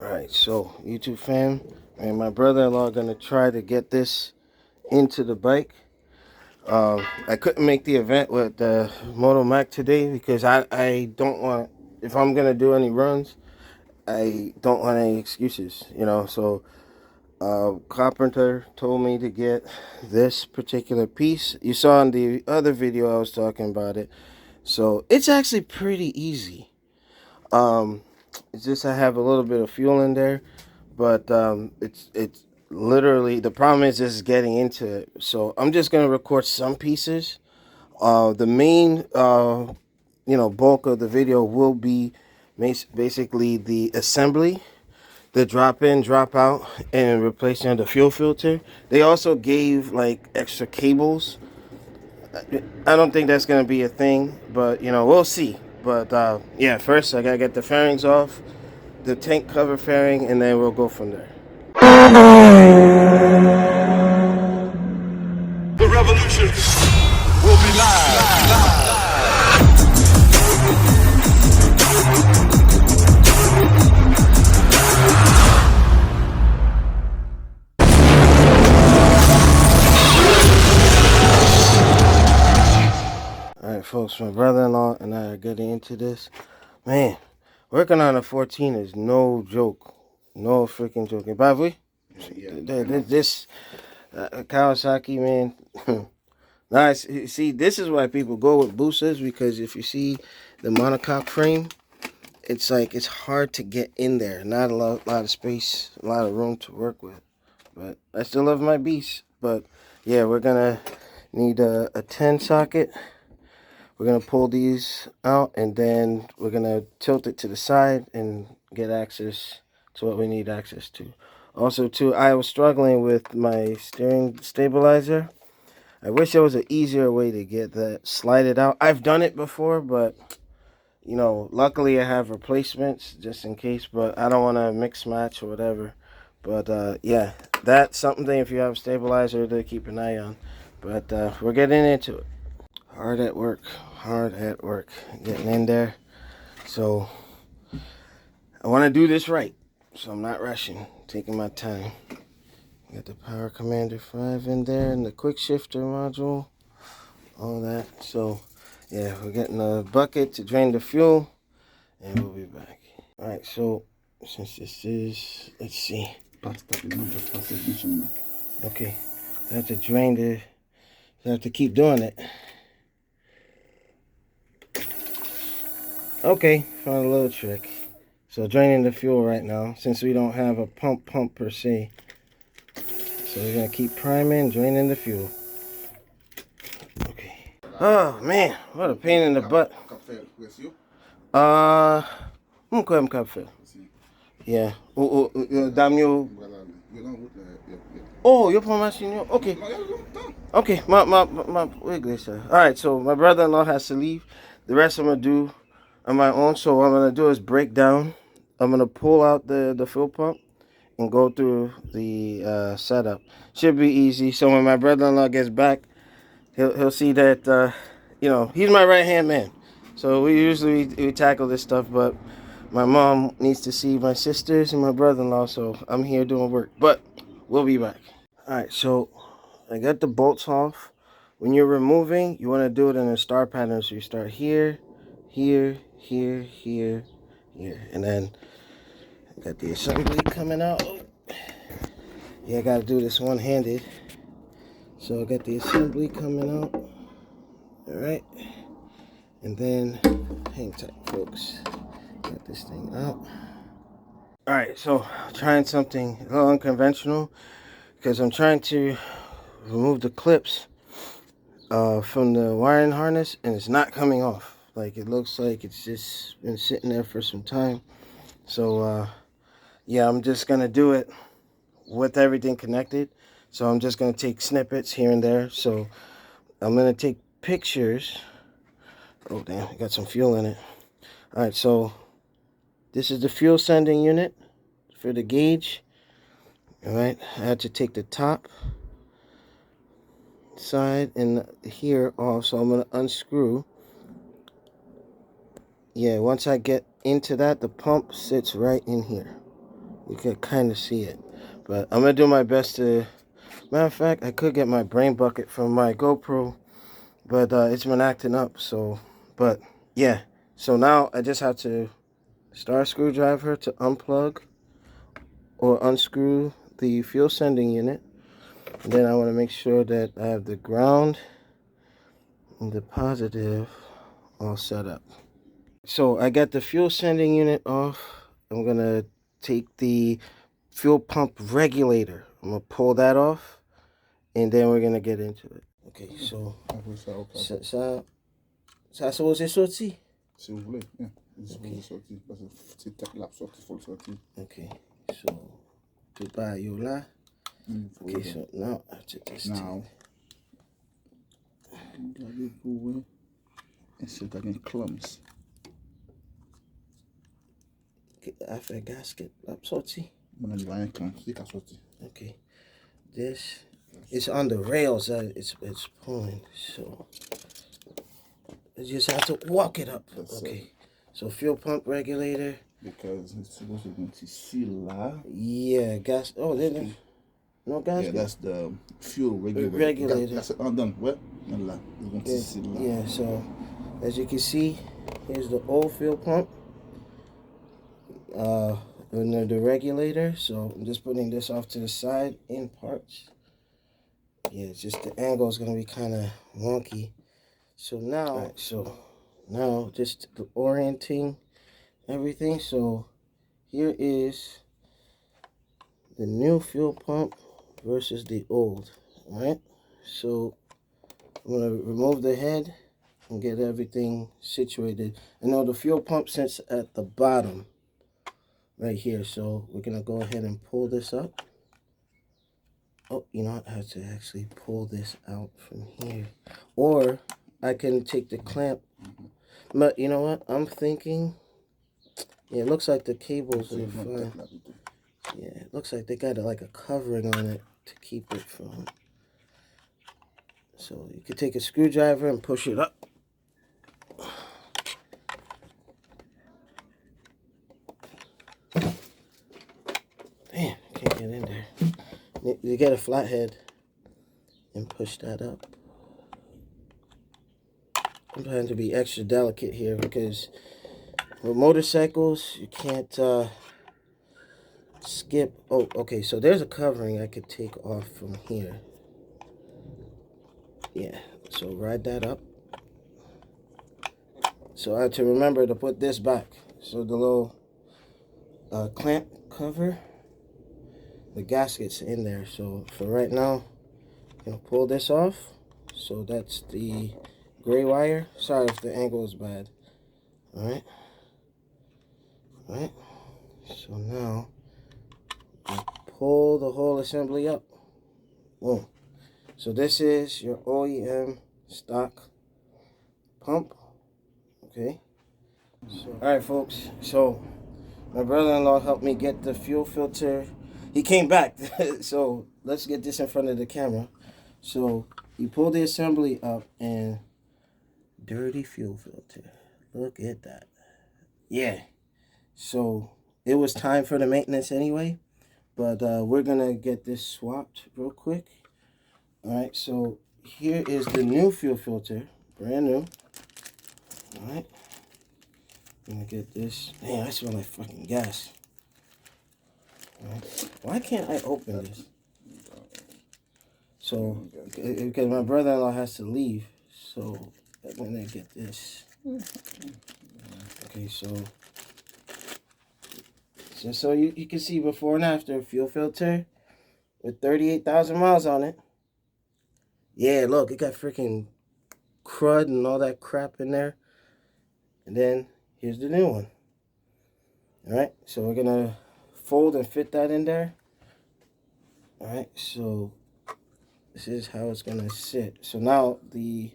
Alright, so YouTube fam and my brother-in-law are gonna try to get this into the bike. I couldn't make the event with the Moto Mac today because I don't want, if I'm gonna do any runs, I don't want any excuses, So Carpenter told me to get this particular piece. You saw in the other video I was talking about it. So it's actually pretty easy. Um, it's just I have a little bit of fuel in there, but it's literally the problem is just getting into it. So I'm just gonna record some pieces. The main bulk of the video will be basically the assembly, the drop in, drop out, and replacing of the fuel filter. They also gave like extra cables. I don't think that's gonna be a thing, but we'll see. But yeah, first I gotta get the fairings off, the tank cover fairing, and then we'll go from there. The revolution will be live. Alright folks, my brother-in-law and I are getting into this. Man, working on a 14 is no joke. No freaking joke. By the way, this Kawasaki, man. Nice. See, this is why people go with boosters, because if you see the monocoque frame, it's like it's hard to get in there. Not a lot of space, a lot of room to work with. But I still love my beast. But yeah, we're gonna need a 10 socket. We're gonna pull these out, and then we're gonna tilt it to the side and get access to what we need access to. Also, too, I was struggling with my steering stabilizer. I wish there was an easier way to get that slide it out. I've done it before, but luckily I have replacements just in case. But I don't want to mix match or whatever. But yeah, that's something if you have a stabilizer to keep an eye on. But we're getting into it. Hard at work, getting in there. So I want to do this right, so I'm not rushing, taking my time. Got the Power Commander 5 in there and the quick shifter module, all that. So yeah, we're getting a bucket to drain the fuel, and we'll be back. All right, so since this is, let's see. Okay, I have to drain the, I have to keep doing it. Okay, found a little trick. So draining the fuel right now, since we don't have a pump per se. So we're gonna keep priming, draining the fuel. Okay. Oh man, what a pain in the butt. Mko mkafe. Yeah. Damyo. Oh, you're from machine. Okay. Okay, my wiggle, sir. All right, so my brother-in-law has to leave. The rest I'm gonna do on my own. So what I'm gonna do is break down. I'm gonna pull out the fuel pump and go through the setup. Should be easy. So when my brother-in-law gets back, he'll see that he's my right hand man. So we tackle this stuff, but my mom needs to see my sisters and my brother-in-law, so I'm here doing work. But we'll be back. All right, so I got the bolts off. When you're removing, you want to do it in a star pattern. So you start here, here, here, here, here, and then I got the assembly coming out. Yeah, I got to do this one-handed. So I got the assembly coming out. All right, and then hang tight, folks. Get this thing out. All right, so trying something a little unconventional because I'm trying to remove the clips from the wiring harness, and it's not coming off. Like, it looks like it's just been sitting there for some time. So yeah, I'm just gonna do it with everything connected. So I'm just gonna take snippets here and there. So I'm gonna take pictures. Oh damn, I got some fuel in it. All right, so this is the fuel sending unit for the gauge. All right, I had to take the top side and here off, so I'm gonna unscrew. Yeah, once I get into that, the pump sits right in here. You can kind of see it. But I'm going to do my best to... Matter of fact, I could get my brain bucket from my GoPro, but it's been acting up, so... But, yeah. So now I just have to start a screwdriver to unplug or unscrew the fuel sending unit. And then I want to make sure that I have the ground and the positive all set up. So I got the fuel sending unit off. I'm going to take the fuel pump regulator. I'm going to pull that off, and then we're going to get into it. Okay, so... Ça c'est sorti? Si vous voulez, yeah. C'est sorti. Parce que c'est tête là sorti, faut le sortir. Okay, so tout bas yo là. Okay, so now after this now regardez-vous and c'est again clumps. After gasket up sorti. On a dit rien quand c'est qu'à sortir. Okay, this it's on the rails. It's pulling, so you just have to walk it up. Okay, so fuel pump regulator. Because it's supposed to be seal là. Yeah, gas. Oh, then no gas. Yeah, that's the fuel regulator. That's it. Done. What? Là. Yeah. So as you can see, here's the old fuel pump. And the regulator. So I'm just putting this off to the side in parts. Yeah, it's just the angle is gonna be kind of wonky. So now, now just the orienting everything. So here is the new fuel pump versus the old. All right. So I'm gonna remove the head and get everything situated. I know the fuel pump sits at the bottom right here, so we're gonna go ahead and pull this up. Oh, you know what? I have to actually pull this out from here, or I can take the clamp. But you know what? I'm thinking, yeah, it looks like the cables are fine. Yeah, it looks like they got like a covering on it to keep it from. So you could take a screwdriver and push it up. Damn, can't get in there. You get a flathead and push that up. I'm trying to be extra delicate here because with motorcycles you can't skip. Oh, okay, so there's a covering I could take off from here. Yeah, so ride that up. So I have to remember to put this back. So the little clamp cover, the gasket's in there. So for right now, I'm gonna pull this off. So that's the gray wire. Sorry if the angle is bad. Alright. Alright. So now I pull the whole assembly up. Boom. So this is your OEM stock pump. Okay. So, alright folks. So my brother-in-law helped me get the fuel filter. He came back. So let's get this in front of the camera. So he pulled the assembly up and dirty fuel filter. Look at that. Yeah. So it was time for the maintenance anyway. But we're going to get this swapped real quick. Alright, so here is the new fuel filter. Brand new. Alright. I'm going to get this. Man, I smell like fucking gas. Alright. Why can't I open this? So, because my brother-in-law has to leave. So, I'm going to get this. Okay, so you can see before and after fuel filter with 38,000 miles on it. Yeah, look, it got freaking crud and all that crap in there. And then here's the new one. All right, so we're gonna fold and fit that in there. All right, so this is how it's gonna sit. So now the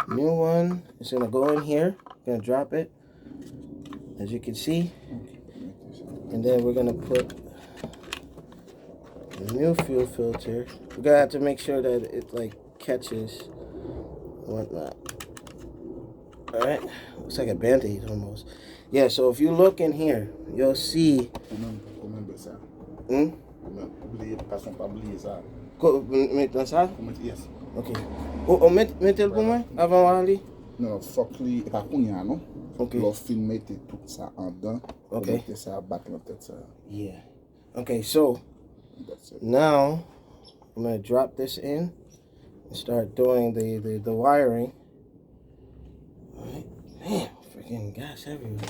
new one is gonna go in here. Gonna drop it, as you can see. And then we're gonna put the new fuel filter. We're gonna have to make sure that it like catches whatnot. All right, looks like a band-aid almost. Yeah, so if you look in here, you'll see tomber ça. Hmm? Oublier, façon pas oublier ça. Maintenant ça? Yes. Ok. Mettez-le pour moi avant d'aller. Non, faut que les pas qu'on y a non. Ok. Leur film mettre tout ça en dedans. Ok. Mettre ça battre la tête ça. Yeah. Okay, so That's it. now I'm gonna drop this in and start doing the wiring. All right. Man, freaking gas everywhere.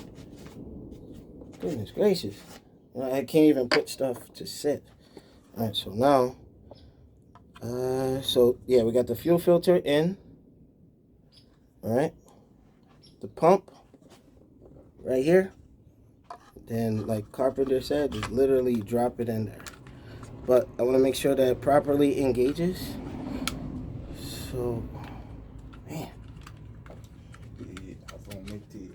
Goodness gracious. You know, I can't even put stuff to sit. All right, so now, so yeah, we got the fuel filter in. All right. The pump right here. Then, like Carpenter said, just literally drop it in there. But I want to make sure that it properly engages. So, man. Et avant de mettre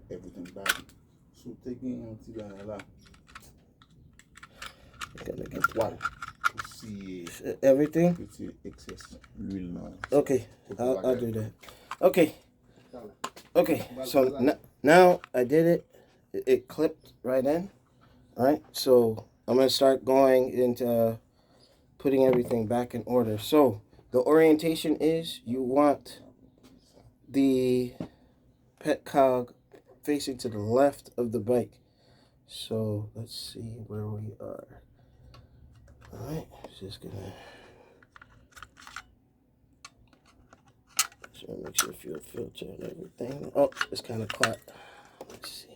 everything back. So taking un petit là. Gotta get Voilà. Aussi everything. petit excess l'huile là. Okay, I'll do that. Okay, so now I did it. It clipped right in. All right, so I'm going to start going into putting everything back in order. So the orientation is you want the pet cog facing to the left of the bike. So let's see where we are. All right, just gonna make sure fuel filter and everything. Oh, it's kind of caught. Let's see.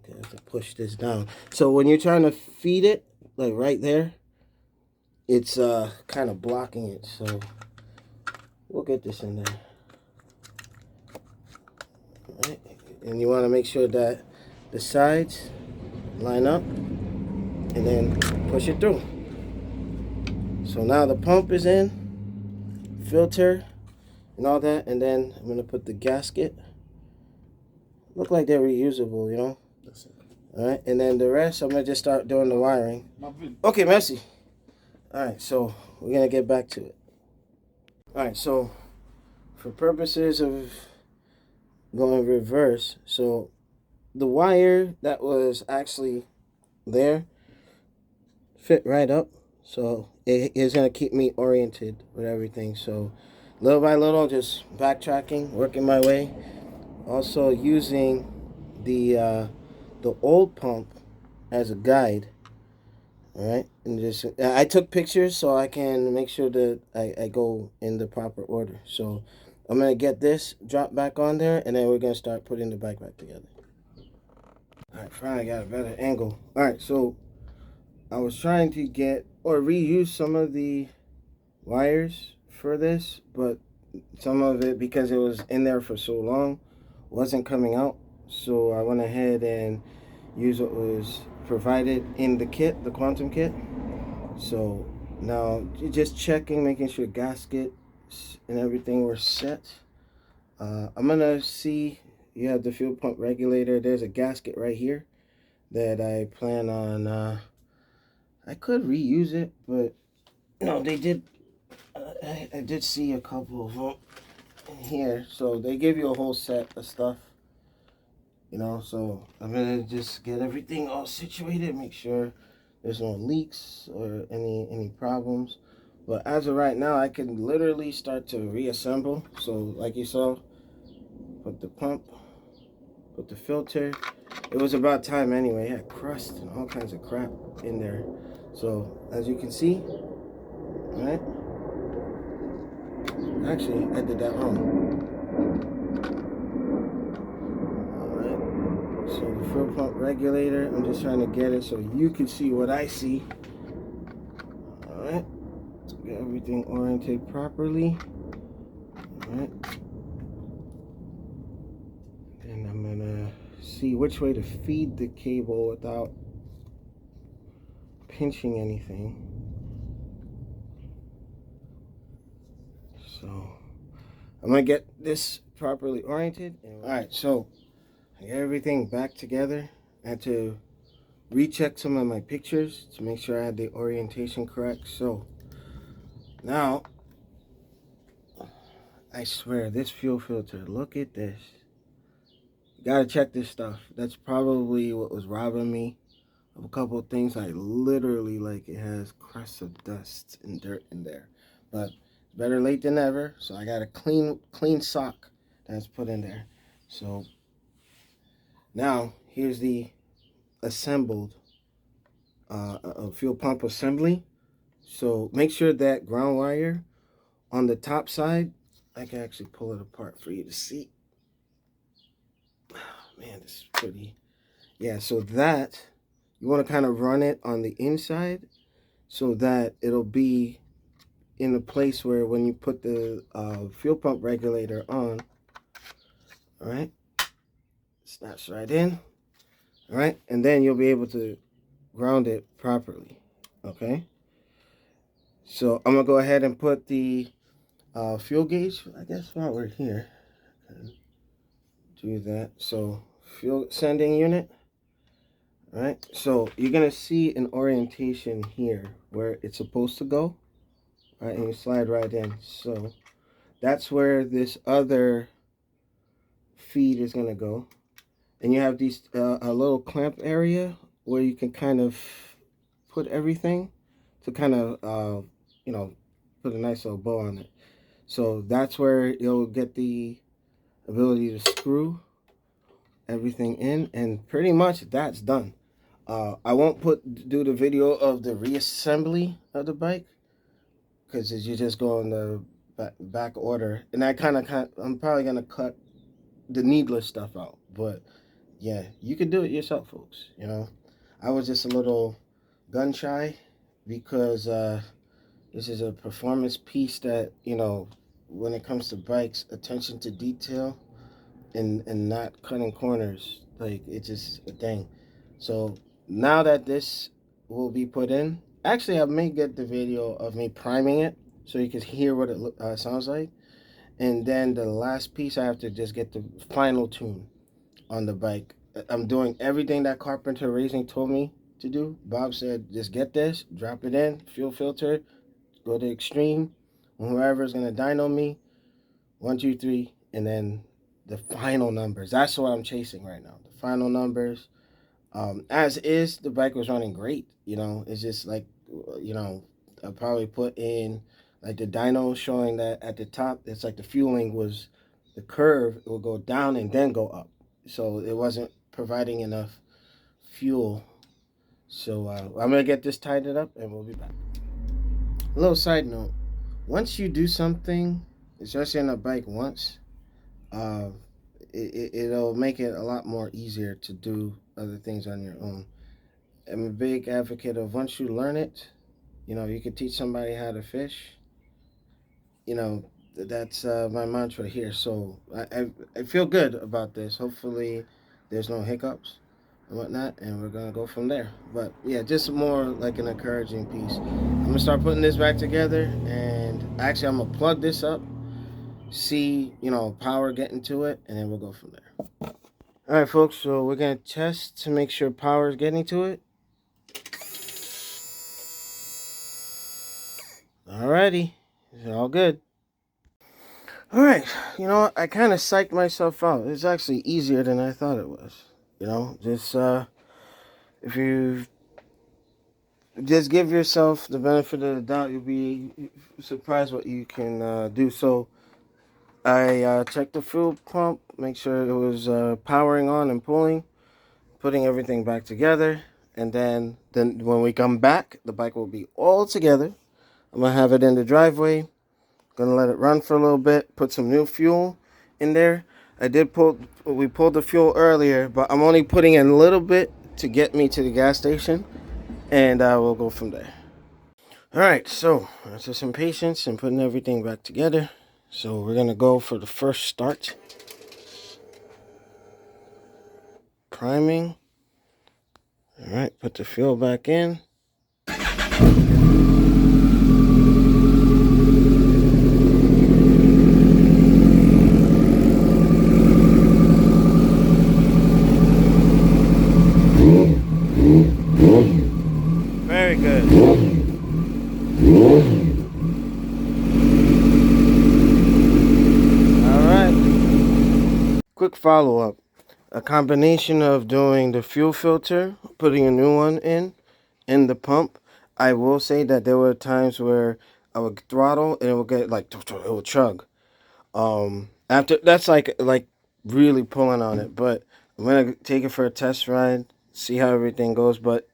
Okay, I have to push this down. So when you're trying to feed it, like right there, it's kind of blocking it. So we'll get this in there. All right. And you want to make sure that the sides line up and then push it through. So now the pump is in, filter and all that, and then I'm going to put the gasket. Look like they're reusable, you know? That's it. All right, and then the rest, I'm going to just start doing the wiring. Okay, merci. All right, so we're going to get back to it. All right, so for purposes of going reverse, so the wire that was actually there fit right up. So it is going to keep me oriented with everything. So little by little, just backtracking, working my way. Also using the old pump as a guide. All right, and just I took pictures so I can make sure that I go in the proper order. So I'm gonna get this drop back on there, and then we're gonna start putting the bike back together. All right, finally got a better angle. All right, so I was trying to get or reuse some of the wires for this, but some of it, because it was in there for so long, wasn't coming out. So I went ahead and used what was provided in the kit, the quantum kit. So now just checking, making sure gaskets and everything were set. I'm gonna see, you have the fuel pump regulator. There's a gasket right here that I plan on, I could reuse it, but no, they did, I did see a couple of them here. So they give you a whole set of stuff. You know, so I'm gonna just get everything all situated, make sure there's no leaks or any problems. But as of right now, I can literally start to reassemble. So like you saw, put the pump, put the filter. It was about time anyway. It had crust and all kinds of crap in there. So as you can see, all right? Actually, I did that wrong. So the fuel pump regulator, I'm just trying to get it so you can see what I see. Alright, get everything oriented properly. Alright. And I'm gonna see which way to feed the cable without pinching anything. So I'm gonna get this properly oriented. Alright, so I got everything back together. I had to recheck some of my pictures to make sure I had the orientation correct. So now, I swear, this fuel filter, look at this. You gotta check this stuff. That's probably what was robbing me of a couple of things. I literally, like, it has crusts of dust and dirt in there. But better late than never. So I got a clean sock that's put in there. So now here's the assembled fuel pump assembly. So make sure that ground wire on the top side, I can actually pull it apart for you to see. Oh, man, this is pretty. Yeah, so that, you want to kind of run it on the inside so that it'll be in a place where when you put the fuel pump regulator on, all right, snaps right in, all right, and then you'll be able to ground it properly, okay? So I'm gonna go ahead and put the fuel gauge, I guess, while we're here. Do that. So fuel sending unit. All right. So you're gonna see an orientation here where it's supposed to go. Right, and you slide right in. So that's where this other feed is gonna go. And you have these a little clamp area where you can kind of put everything to kind of put a nice little bow on it. So that's where you'll get the ability to screw everything in, and pretty much that's done. I won't do the video of the reassembly of the bike because you just go in the back order, and I I'm probably gonna cut the needless stuff out. But yeah, you can do it yourself, folks. I was just a little gun shy because this is a performance piece that when it comes to bikes, attention to detail and not cutting corners, like, it's just a thing. So now that this will be put in, actually I may get the video of me priming it so you can hear what it sounds like, and then the last piece I have to just get the final tune on the bike. I'm doing everything that Carpenter Racing told me to do. Bob said just get this, drop it in, fuel filter, go to extreme, whoever is gonna dyno me, 1 2 3, and then the final numbers. That's what I'm chasing right now. The final numbers. As is, the bike was running great. It's just like, I probably put in like the dyno showing that at the top, it's like the fueling was the curve. It will go down and then go up. So it wasn't providing enough fuel. So I'm going to get this tightened up and we'll be back. A little side note. Once you do something, especially on a bike once, it'll make it a lot more easier to do other things on your own. I'm a big advocate of once you learn it, you can teach somebody how to fish. That's my mantra here. So I feel good about this. Hopefully there's no hiccups and whatnot, and we're gonna go from there. But yeah, just more like an encouraging piece. I'm gonna start putting this back together, and actually I'm gonna plug this up, see power getting to it, and then we'll go from there. All right, folks, so we're gonna test to make sure power is getting to it. Alrighty, it's all good. All right, I kind of psyched myself out. It's actually easier than I thought it was. Just if you just give yourself the benefit of the doubt, you'll be surprised what you can do. So I checked the fuel pump, make sure it was powering on and pulling, putting everything back together, and then when we come back, the bike will be all together. I'm gonna have it in the driveway, gonna let it run for a little bit, put some new fuel in there. We pulled the fuel earlier, but I'm only putting in a little bit to get me to the gas station, and we'll go from there. All right, so after some patience and putting everything back together, so we're gonna go for the first start. Priming. All right, put the fuel back in. Very good. All right. Quick follow-up. a combination of doing the fuel filter, putting a new one in the pump. I will say that there were times where I would throttle and it would get like it would chug. After that's like really pulling on it, but I'm gonna take it for a test ride, see how everything goes. But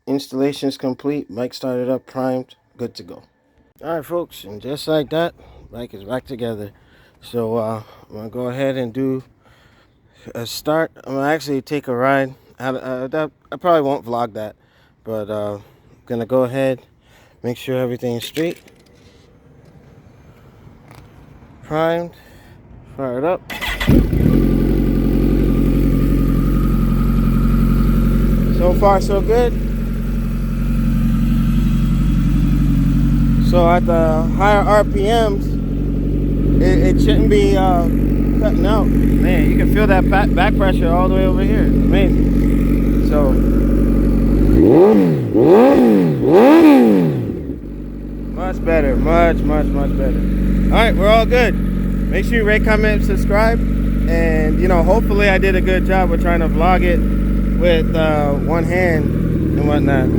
installation is complete. Bike started up, primed, good to go. All right, folks, and just like that, bike is back together. So I'm gonna go ahead and do a start. I'm gonna actually take a ride. I probably won't vlog that, but gonna go ahead, make sure everything's straight, primed, fire it up. So far, so good. So at the higher RPMs, it shouldn't be cutting out. Man, you can feel that back pressure all the way over here. It's amazing. So much better, much better. All right, we're all good. Make sure you rate, comment, subscribe, and hopefully I did a good job with trying to vlog it with one hand and whatnot.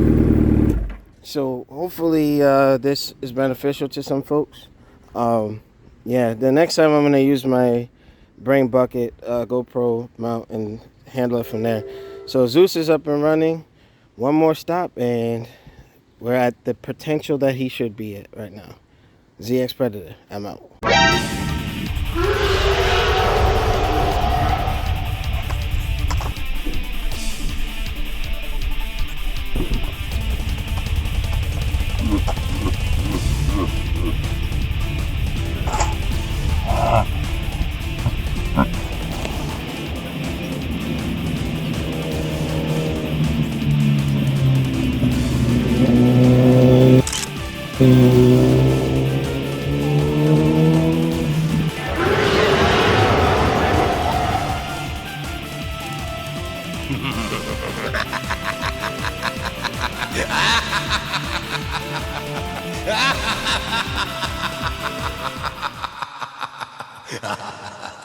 So hopefully this is beneficial to some folks. Yeah, the next time I'm gonna use my brain bucket GoPro mount and handle it from there. So Zeus is up and running. One more stop and we're at the potential that he should be at right now. ZX Predator, I'm out. Ha ha ha ha!